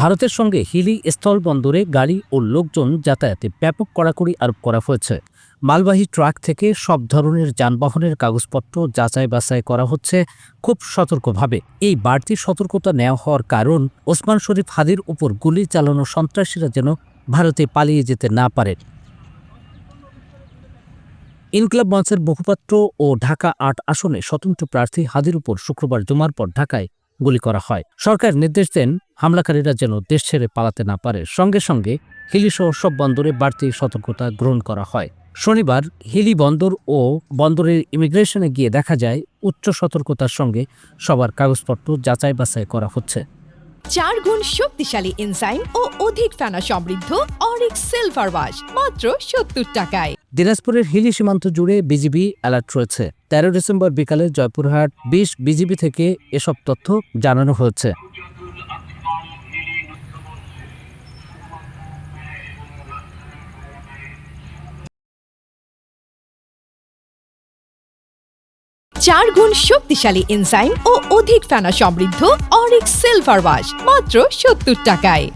ভারতের সঙ্গে হিলি স্থলবন্দরে গাড়ি ও লোকজন যাতায়াতে ব্যাপক কড়াকড়ি আরোপ করা হয়েছে। মালবাহী ট্রাক থেকে সব ধরনের যানবাহনের কাগজপত্র যাচাই বাছাই করা হচ্ছে খুব সতর্কভাবে। এই বাড়তি সতর্কতা নেওয়া হওয়ার কারণ ওসমান শরীফ হাদির উপর গুলি চালানো সন্ত্রাসীরা যেন ভারতে পালিয়ে যেতে না পারে। ইনকিলাব মঞ্চের মুখপাত্র ও ঢাকা ৮ আসনে স্বতন্ত্র প্রার্থী হাদির উপর শুক্রবার জুমার পর ঢাকায় গুলি করা হয়। সরকার নির্দেশ দেন হামলাকারীরা যেন দেশ ছেড়ে পালাতে না পারে। সঙ্গে সঙ্গে হিলিসহ সব বন্দরে বাড়তি সতর্কতা গ্রহণ করা হয়। শনিবার হিলি বন্দর ও বন্দরের ইমিগ্রেশনে গিয়ে দেখা যায় উচ্চ সতর্কতার সঙ্গে সবার কাগজপত্র যাচাই বাছাই করা হচ্ছে। 4 গুণ শক্তিশালী এনজাইম ও অধিক ফেনা সমৃদ্ধ অরিক সিলভার ওয়াশ মাত্র 70 টাকায়। দিনাজপুরের হিলি সীমান্ত জুড়ে বিজিবি অ্যালার্ট রয়েছে। 13 ডিসেম্বর বিকালে জয়পুরহাট 20 বিজিবি থেকে এসব তথ্য জানানো হয়েছে। চার গুণ শক্তিশালী এনজাইম ও অধিক ফেনা সমৃদ্ধ অরিক সিলভার ওয়াশ মাত্র 70 টাকায়।